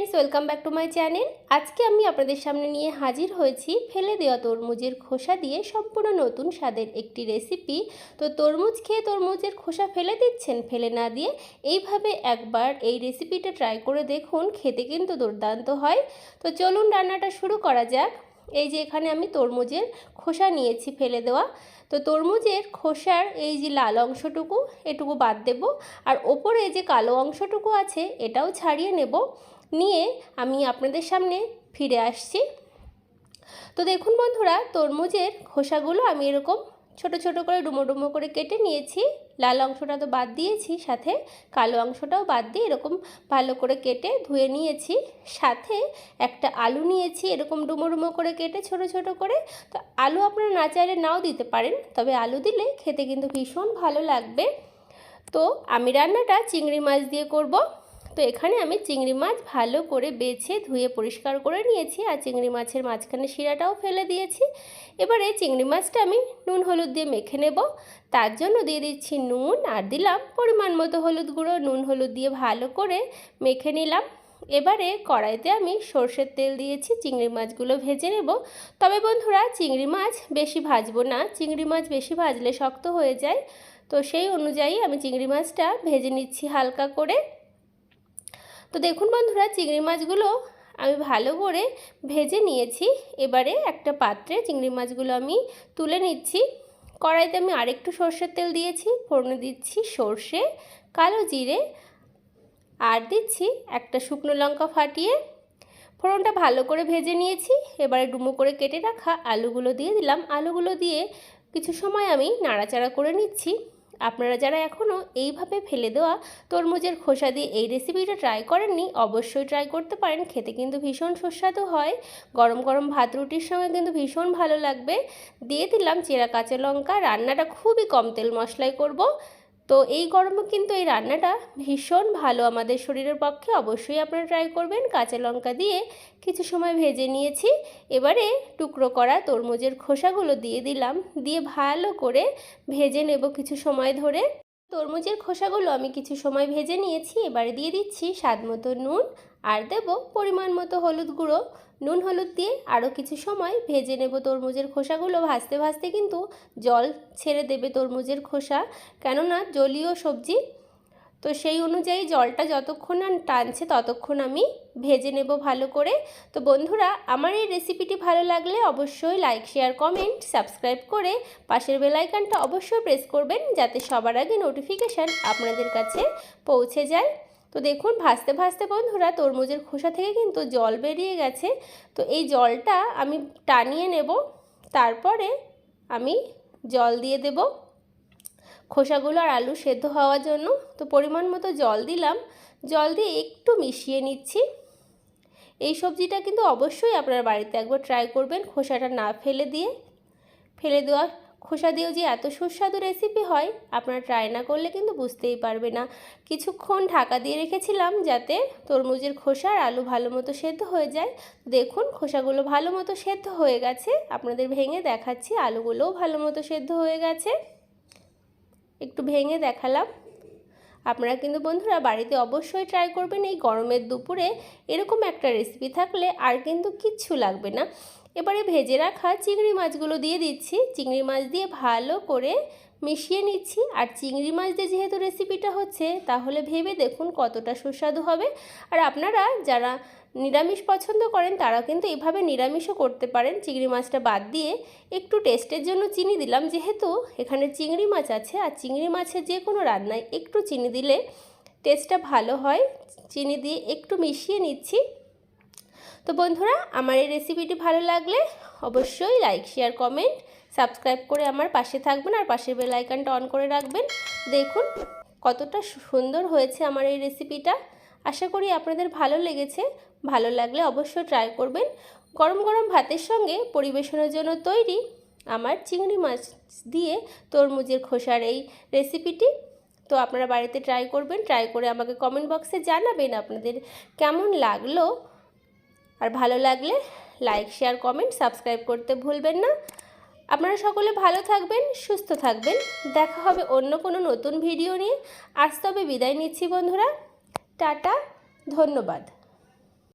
Friends welcome back to my channel. आज के আমি আপনাদের সামনে নিয়ে হাজির হয়েছি ফেলে দেওয়া তরমুজের খোসা দিয়ে সম্পূর্ণ নতুন স্বাদের একটি রেসিপি। তো তরমুজ খেয়ে তরমুজের খোসা ফেলে দিচ্ছেন, ফেলে না দিয়ে এইভাবে একবার এই রেসিপিটা ট্রাই করে দেখুন, খেতে কিন্তু দুর্দান্ত হয়। তো চলুন রান্নাটা শুরু করা যাক। এই যে এখানে আমি তরমুজের খোসা নিয়েছি ফেলে দেওয়া। তো তরমুজের খোসার এই যে লাল অংশটুকু এটুকু বাদ দেব, আর ওপরে যে কালো অংশটুকু আছে এটাও ছাড়িয়ে নেব। নিয়ে আমি আপনাদের সামনে ফিরে আসছি। তো দেখুন বন্ধুরা, তরমুজের খোসাগুলো আমি এরকম ছোট ছোট করে ডুমো ডুমো করে কেটে নিয়েছি। লাল অংশটা তো বাদ দিয়েছি, সাথে কালো অংশটাও বাদ দিয়ে এরকম ভালো করে কেটে ধুয়ে নিয়েছি। সাথে একটা আলু নিয়েছি এরকম ডুমো ডুমো করে কেটে ছোট ছোট করে। তো আলু আপনারা না চাইলে নাও দিতে পারেন, তবে আলু দিলে খেতে কিন্তু ভীষণ ভালো লাগবে। তো আমি রান্নাটা চিংড়ি মাছ দিয়ে করব। তো এখানে আমি চিংড়ি মাছ ভালো করে বেছে ধুয়ে পরিষ্কার করে নিয়েছি, আর চিংড়ি মাছের মাঝখানে শিরাটাও ফেলে দিয়েছি। এবারে চিংড়ি মাছটা আমি নুন হলুদ দিয়ে মেখে নেব। তার জন্য দিয়ে দিচ্ছি নুন, আর দিলাম পরিমাণ মতো হলুদ গুঁড়ো। নুন হলুদ দিয়ে ভালো করে মেখে নিলাম। এবারে কড়াইতে আমি সর্ষের তেল দিয়েছি, চিংড়ি মাছগুলো ভেজে নেব। তবে বন্ধুরা, চিংড়ি মাছ বেশি ভাজবো না, চিংড়ি মাছ বেশি ভাজলে শক্ত হয়ে যায়। তো সেই অনুযায়ী আমি চিংড়ি মাছটা ভেজে নিচ্ছি হালকা করে। তো দেখুন বন্ধুরা, চিংড়ি মাছগুলো আমি ভালো করে ভেজে নিয়েছি। এবারে একটা পাত্রে চিংড়ি মাছগুলো আমি তুলে নিচ্ছি। কড়াইতে আমি আরেকটু সর্ষের তেল দিয়েছি, ফোড়নে দিচ্ছি সর্ষে, কালো জিরে, আর দিচ্ছি একটা শুকনো লঙ্কা ফাটিয়ে। ফোড়নটা ভালো করে ভেজে নিয়েছি। এবারে ডুমো করে কেটে রাখা আলুগুলো দিয়ে দিলাম। আলুগুলো দিয়ে কিছু সময় আমি নাড়াচাড়া করে নিচ্ছি। আপনারা যারা এখনও এইভাবে ফেলে দেওয়া তরমুজের খোসা দিয়ে এই রেসিপিটা ট্রাই করেননি, অবশ্যই ট্রাই করতে পারেন। খেতে কিন্তু ভীষণ সুস্বাদু হয়, গরম গরম ভাত রুটির সঙ্গে কিন্তু ভীষণ ভালো লাগবে। দিয়ে দিলাম চেরা কাঁচা লঙ্কা। রান্নাটা খুবই কম তেল মশলায় করব। তো এই গরমে কিন্তু এই রান্নাটা ভীষণ ভালো আমাদের শরীরের পক্ষে, অবশ্যই আপনারা ট্রাই করবেন। কাঁচা লঙ্কা দিয়ে কিছু সময় ভেজে নিয়েছি। এবারে টুকরো করা তরমুজের খোসাগুলো দিয়ে দিলাম, দিয়ে ভালো করে ভেজে নেব কিছু সময় ধরে। তরমুজের খোসাগুলো আমি কিছু সময় ভেজে নিয়েছি। এবারে দিয়ে দিচ্ছি স্বাদ মতো নুন, আর দেব পরিমাণ মতো হলুদ গুঁড়ো। নুন হলুদ দিয়ে আরও কিছু সময় ভেজে নেব তরমুজের খোসাগুলো। ভাজতে ভাজতে কিন্তু জল ছেড়ে দেবে তরমুজের খোসা, কেননা জলীয় সবজি। তো সেই অনুযায়ী জলটা যতক্ষণ না টানছে ততক্ষণ আমি ভেজে নেব ভালো করে। তো বন্ধুরা, আমার এই রেসিপিটি ভালো লাগলে অবশ্যই লাইক, শেয়ার, কমেন্ট, সাবস্ক্রাইব করে পাশের বেল আইকনটা অবশ্যই প্রেস করবেন, যাতে সবার আগে নোটিফিকেশান আপনাদের কাছে পৌঁছে যায়। তো দেখুন, ভাজতে ভাজতে বন্ধুরা তরমুজের খোসা থেকে কিন্তু জল বেরিয়ে গেছে। তো এই জলটা আমি টানিয়ে নেব, তারপরে আমি জল দিয়ে দেব খোসাগুলো আর আলু সেদ্ধ হওয়ার জন্য। তো পরিমাণ মতো জল দিলাম, জল দিয়ে একটু মিশিয়ে নিচ্ছি। এই সবজিটা কিন্তু অবশ্যই আপনারা বাড়িতে একবার ট্রাই করবেন, খোসাটা না ফেলে দিয়ে। ফেলে দেওয়া খোসা দিয়েও যে এত সুস্বাদু রেসিপি হয়, আপনারা ট্রাই না করলে কিন্তু বুঝতেই পারবে না। কিছুক্ষণ ঢাকা দিয়ে রেখেছিলাম যাতে তরমুজের খোসা আর আলু ভালো মতো সেদ্ধ হয়ে যায়। দেখুন, খোসাগুলো ভালো মতো সেদ্ধ হয়ে গেছে। আপনাদের ভেঙে দেখাচ্ছি, আলুগুলোও ভালো মতো সেদ্ধ হয়ে গেছে। একটু ভেঙে দেখালাম। আপনারা কিন্তু বন্ধুরা বাড়িতে অবশ্যই ট্রাই করবেন। এই গরমের দুপুরে এরকম একটা রেসিপি থাকলে আর কিন্তু কিচ্ছু লাগবে না। এবারে ভেজে রাখা চিংড়ি মাছগুলো দিয়ে দিচ্ছি। চিংড়ি মাছ দিয়ে ভালো করে মিশিয়ে নিচ্ছি। আর চিংড়ি মাছ দিয়ে যেহেতু রেসিপিটা হচ্ছে, তাহলে ভেবে দেখুন কতটা সুস্বাদু হবে। আর আপনারা যারা নিরামিষ পছন্দ করেন তারা কিন্তু এভাবে নিরামিষও করতে পারেন। চিংড়ি মাছটা বাদ দিয়ে একটু টেস্টের জন্য চিনি দিলাম, যেহেতু এখানে চিংড়ি মাছ আছে। আর চিংড়ি মাছের যে কোনো রান্নায় একটু চিনি দিলে টেস্টটা ভালো হয়। চিনি দিয়ে একটু মিশিয়ে নিচ্ছি। তো বন্ধুরা, আমার এই রেসিপিটি ভালো লাগলে অবশ্যই লাইক, শেয়ার, কমেন্ট, সাবস্ক্রাইব করে আমার পাশে থাকবেন, আর পাশের বেল আইকনটা অন করে রাখবেন। দেখুন কতটা সুন্দর হয়েছে আমার এই রেসিপিটা। আশা করি আপনাদের ভালো লেগেছে। ভালো লাগলে অবশ্যই ট্রাই করবেন। গরম গরম ভাতের সঙ্গে পরিবেশনের জন্য তৈরি আমার চিংড়ি মাছ দিয়ে তরমুজের খোসার এই রেসিপিটি। তো আপনারা বাড়িতে ট্রাই করবেন, ট্রাই করে আমাকে কমেন্ট বক্সে জানাবেন আপনাদের কেমন লাগলো। আর ভালো লাগলে লাইক, শেয়ার, কমেন্ট, সাবস্ক্রাইব করতে ভুলবেন না। আপনারা সকলে ভালো থাকবেন, সুস্থ থাকবেন। দেখা হবে অন্য কোনো নতুন ভিডিও নিয়ে। আজ তবে বিদায় নিচ্ছি বন্ধুরা। টাটা, ধন্যবাদ।